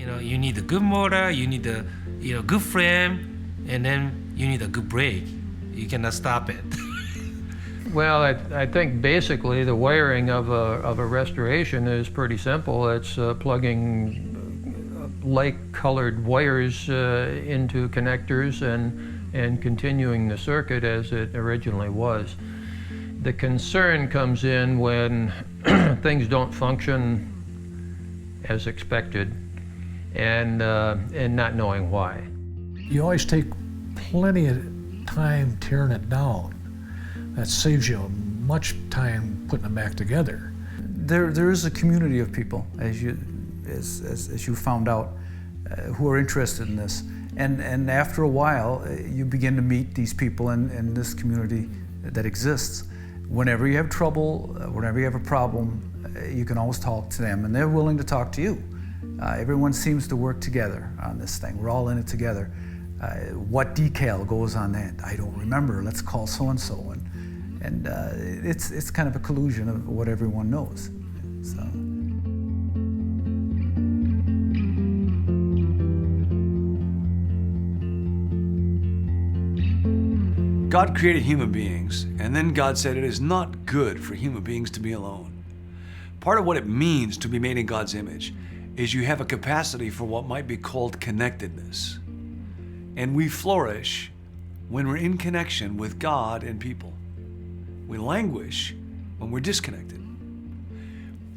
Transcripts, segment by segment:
You need a good motor, you need a good frame, and then you need a good brake. You cannot stop it. Well, I think basically the wiring of a restoration is pretty simple. It's plugging light-colored wires into connectors and continuing the circuit as it originally was. The concern comes in when things don't function as expected and not knowing why. You always take plenty of time tearing it down. That saves you much time putting them back together. There is a community of people, as you found out, who are interested in this. And after a while, you begin to meet these people in this community that exists. Whenever you have trouble, whenever you have a problem, you can always talk to them, and they're willing to talk to you. Everyone seems to work together on this thing. We're all in it together. What decal goes on that? I don't remember. Let's call so-and-so. And it's kind of a collusion of what everyone knows. So. God created human beings, and then God said it is not good for human beings to be alone. Part of what it means to be made in God's image is you have a capacity for what might be called connectedness. And we flourish when we're in connection with God and people. We languish when we're disconnected.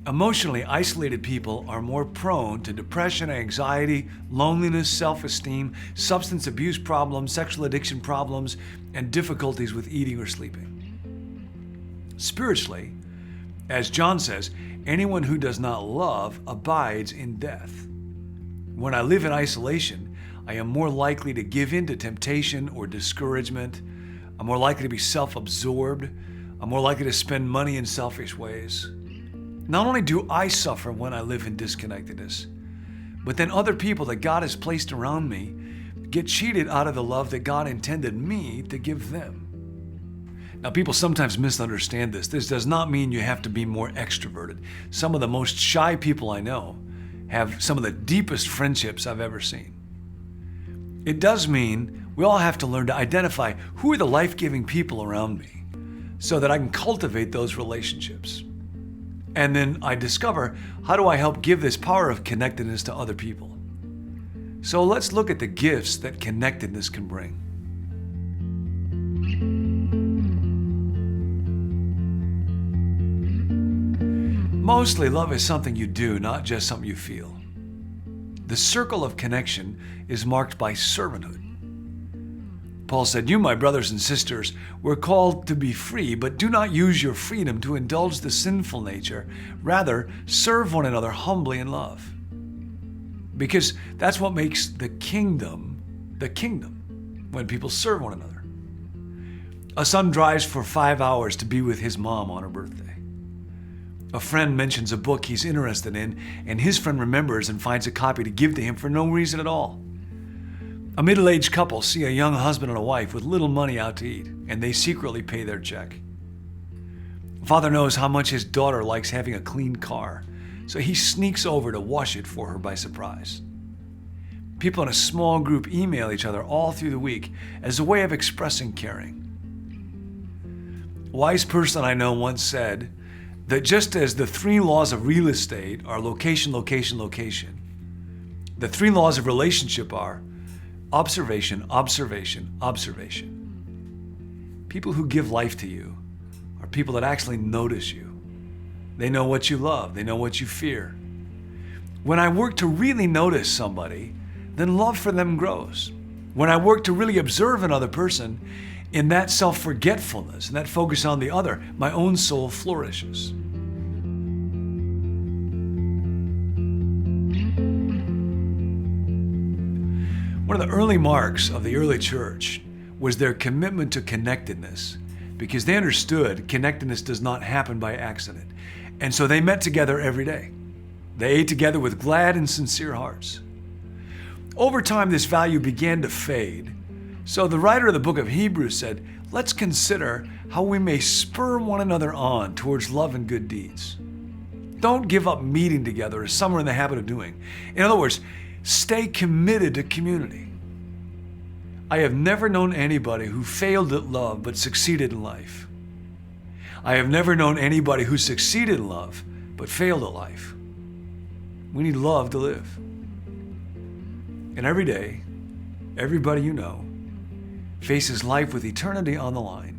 Emotionally isolated people are more prone to depression, anxiety, loneliness, self-esteem, substance abuse problems, sexual addiction problems, and difficulties with eating or sleeping. Spiritually, as John says, anyone who does not love abides in death. When I live in isolation, I am more likely to give in to temptation or discouragement. I'm more likely to be self-absorbed. I'm more likely to spend money in selfish ways. Not only do I suffer when I live in disconnectedness, but then other people that God has placed around me get cheated out of the love that God intended me to give them. Now, people sometimes misunderstand this. This does not mean you have to be more extroverted. Some of the most shy people I know have some of the deepest friendships I've ever seen. It does mean we all have to learn to identify who are the life-giving people around me so that I can cultivate those relationships. And then I discover, how do I help give this power of connectedness to other people? So let's look at the gifts that connectedness can bring. Mostly, love is something you do, not just something you feel. The circle of connection is marked by servanthood. Paul said, "You, my brothers and sisters, were called to be free, but do not use your freedom to indulge the sinful nature. Rather, serve one another humbly in love." Because that's what makes the kingdom, when people serve one another. A son drives for 5 hours to be with his mom on her birthday. A friend mentions a book he's interested in, and his friend remembers and finds a copy to give to him for no reason at all. A middle-aged couple see a young husband and a wife with little money out to eat, and they secretly pay their check. Father knows how much his daughter likes having a clean car, so he sneaks over to wash it for her by surprise. People in a small group email each other all through the week as a way of expressing caring. A wise person I know once said that just as the 3 laws of real estate are location, location, location, the 3 laws of relationship are observation, observation, observation. People who give life to you are people that actually notice you. They know what you love. They know what you fear. When I work to really notice somebody, then love for them grows. When I work to really observe another person, in that self-forgetfulness and that focus on the other, my own soul flourishes. One of the early marks of the early church was their commitment to connectedness, because they understood connectedness does not happen by accident. And so they met together every day. They ate together with glad and sincere hearts. Over time, this value began to fade. So the writer of the book of Hebrews said, let's consider how we may spur one another on towards love and good deeds. Don't give up meeting together as some are in the habit of doing. In other words, Stay committed to community. I have never known anybody who failed at love but succeeded in life. I have never known anybody who succeeded in love but failed at life. We need love to live. And every day, everybody you know faces life with eternity on the line.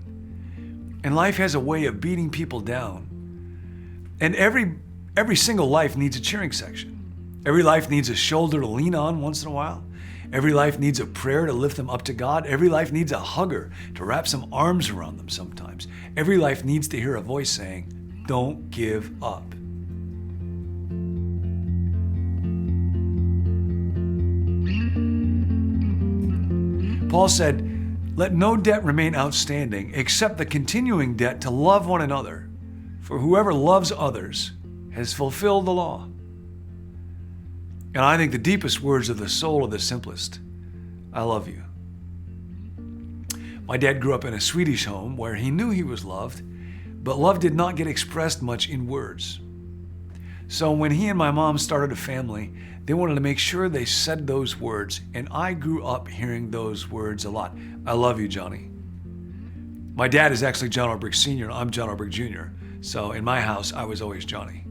And life has a way of beating people down. And every single life needs a cheering section. Every life needs a shoulder to lean on once in a while. Every life needs a prayer to lift them up to God. Every life needs a hugger to wrap some arms around them sometimes. Every life needs to hear a voice saying, "Don't give up." Paul said, "Let no debt remain outstanding except the continuing debt to love one another. For whoever loves others has fulfilled the law." And I think the deepest words of the soul are the simplest. I love you. My dad grew up in a Swedish home where he knew he was loved, but love did not get expressed much in words. So when he and my mom started a family, they wanted to make sure they said those words, and I grew up hearing those words a lot. I love you, Johnny. My dad is actually John Ortberg Sr., and I'm John Ortberg Jr., so in my house, I was always Johnny.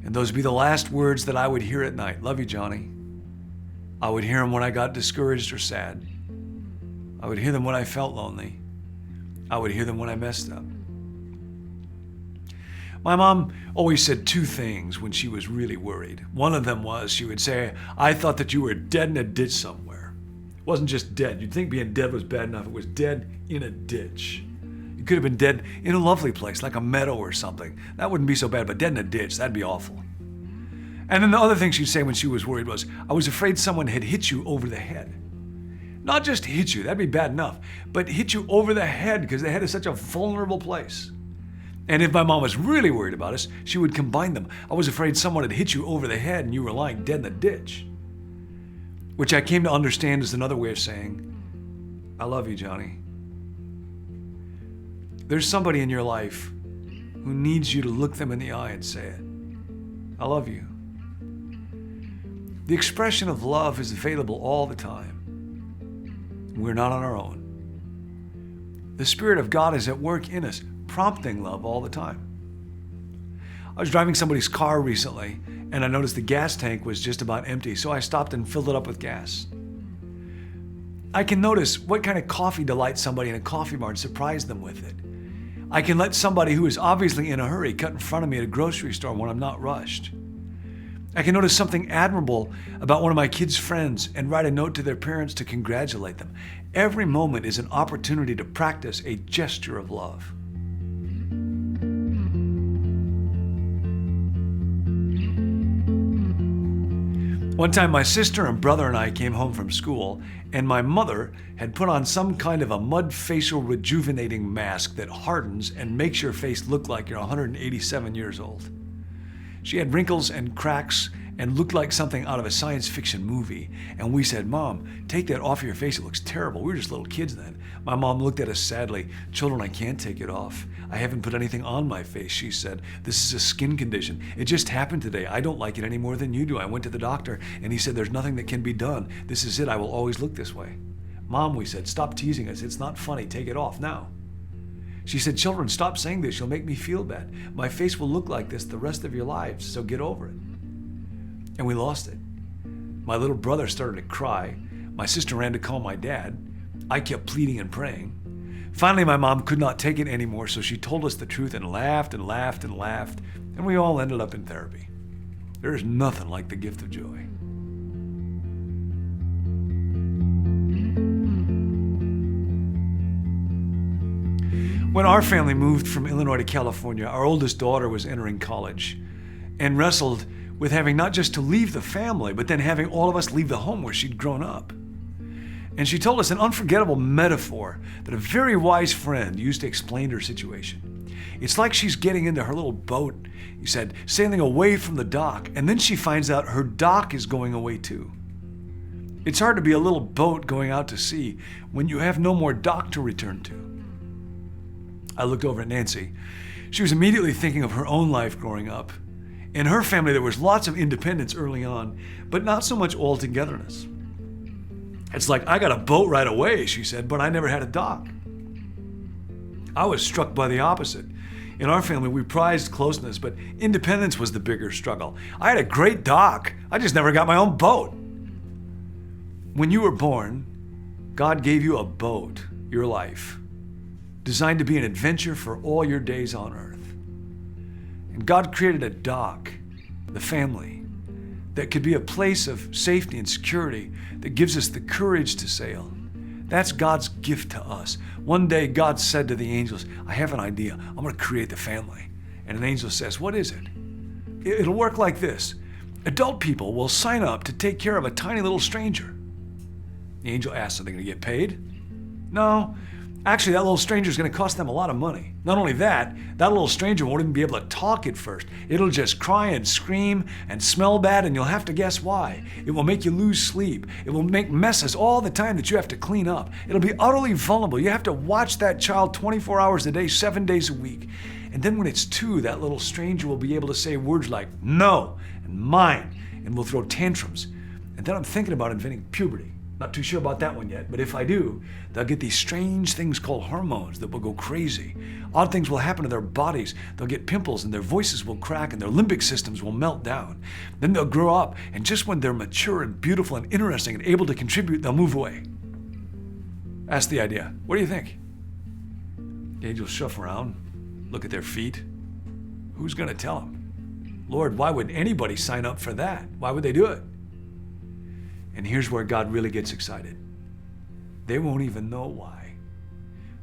And those would be the last words that I would hear at night. Love you, Johnny. I would hear them when I got discouraged or sad. I would hear them when I felt lonely. I would hear them when I messed up. My mom always said two things when she was really worried. One of them was she would say, "I thought that you were dead in a ditch somewhere." It wasn't just dead. You'd think being dead was bad enough. It was dead in a ditch. You could have been dead in a lovely place, like a meadow or something. That wouldn't be so bad, but dead in a ditch, that'd be awful. And then the other thing she'd say when she was worried was, "I was afraid someone had hit you over the head." Not just hit you, that'd be bad enough, but hit you over the head because the head is such a vulnerable place. And if my mom was really worried about us, she would combine them. "I was afraid someone had hit you over the head and you were lying dead in the ditch." Which I came to understand is another way of saying, "I love you, Johnny." There's somebody in your life who needs you to look them in the eye and say it. I love you. The expression of love is available all the time. We're not on our own. The Spirit of God is at work in us, prompting love all the time. I was driving somebody's car recently, and I noticed the gas tank was just about empty, so I stopped and filled it up with gas. I can notice what kind of coffee delights somebody in a coffee bar and surprise them with it. I can let somebody who is obviously in a hurry cut in front of me at a grocery store when I'm not rushed. I can notice something admirable about one of my kids' friends and write a note to their parents to congratulate them. Every moment is an opportunity to practice a gesture of love. One time my sister and brother and I came home from school, and my mother had put on some kind of a mud facial rejuvenating mask that hardens and makes your face look like you're 187 years old. She had wrinkles and cracks and looked like something out of a science fiction movie. And we said, "Mom, take that off your face. It looks terrible." We were just little kids then. My mom looked at us sadly. "Children, I can't take it off. I haven't put anything on my face," she said. "This is a skin condition. It just happened today. I don't like it any more than you do. I went to the doctor and he said there's nothing that can be done. This is it. I will always look this way." "Mom," we said, "stop teasing us. It's not funny. Take it off now." She said, "Children, stop saying this. You'll make me feel bad. My face will look like this the rest of your lives, so get over it." And we lost it. My little brother started to cry. My sister ran to call my dad. I kept pleading and praying. Finally, my mom could not take it anymore, so she told us the truth and laughed and laughed and laughed, and we all ended up in therapy. There is nothing like the gift of joy. When our family moved from Illinois to California, our oldest daughter was entering college and wrestled with having not just to leave the family, but then having all of us leave the home where she'd grown up. And she told us an unforgettable metaphor that a very wise friend used to explain her situation. It's like she's getting into her little boat, he said, sailing away from the dock, and then she finds out her dock is going away too. It's hard to be a little boat going out to sea when you have no more dock to return to. I looked over at Nancy. She was immediately thinking of her own life growing up. In her family, there was lots of independence early on, but not so much all-togetherness. It's like, I got a boat right away, she said, but I never had a dock. I was struck by the opposite. In our family, we prized closeness, but independence was the bigger struggle. I had a great dock. I just never got my own boat. When you were born, God gave you a boat, your life, designed to be an adventure for all your days on earth. And God created a dock, the family, that could be a place of safety and security that gives us the courage to sail. That's God's gift to us. One day God said to the angels, I have an idea. I'm going to create the family. And an angel says, what is it? It'll work like this. Adult people will sign up to take care of a tiny little stranger. The angel asks, are they going to get paid? No. Actually, that little stranger is going to cost them a lot of money. Not only that, that little stranger won't even be able to talk at first. It'll just cry and scream and smell bad, and you'll have to guess why. It will make you lose sleep. It will make messes all the time that you have to clean up. It'll be utterly vulnerable. You have to watch that child 24 hours a day, 7 days a week. And then when it's 2, that little stranger will be able to say words like no and mine, and will throw tantrums. And then I'm thinking about inventing puberty. Not too sure about that one yet, but if I do, they'll get these strange things called hormones that will go crazy. Odd things will happen to their bodies. They'll get pimples and their voices will crack and their limbic systems will melt down. Then they'll grow up, and just when they're mature and beautiful and interesting and able to contribute, they'll move away. That's the idea. What do you think? The angels shuffle around, look at their feet. Who's going to tell them? Lord, why would anybody sign up for that? Why would they do it? And here's where God really gets excited. They won't even know why.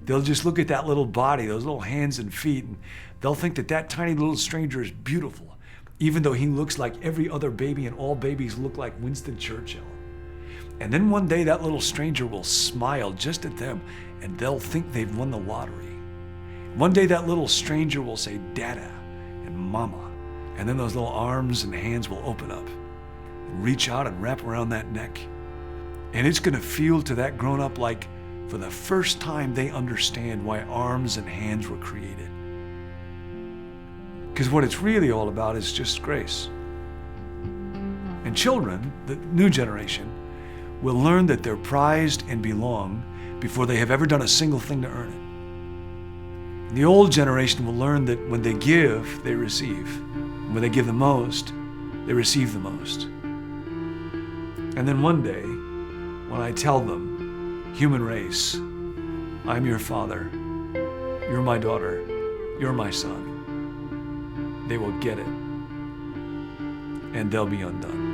They'll just look at that little body, those little hands and feet, and they'll think that that tiny little stranger is beautiful, even though he looks like every other baby and all babies look like Winston Churchill. And then one day that little stranger will smile just at them, and they'll think they've won the lottery. One day that little stranger will say, Dada and Mama, and then those little arms and hands will open up. Reach out and wrap around that neck. And it's going to feel to that grown-up like for the first time they understand why arms and hands were created. Because what it's really all about is just grace. And children, the new generation, will learn that they're prized and belong before they have ever done a single thing to earn it. And the old generation will learn that when they give, they receive. And when they give the most, they receive the most. And then one day, when I tell them, human race, I'm your father, you're my daughter, you're my son, they will get it, and they'll be undone.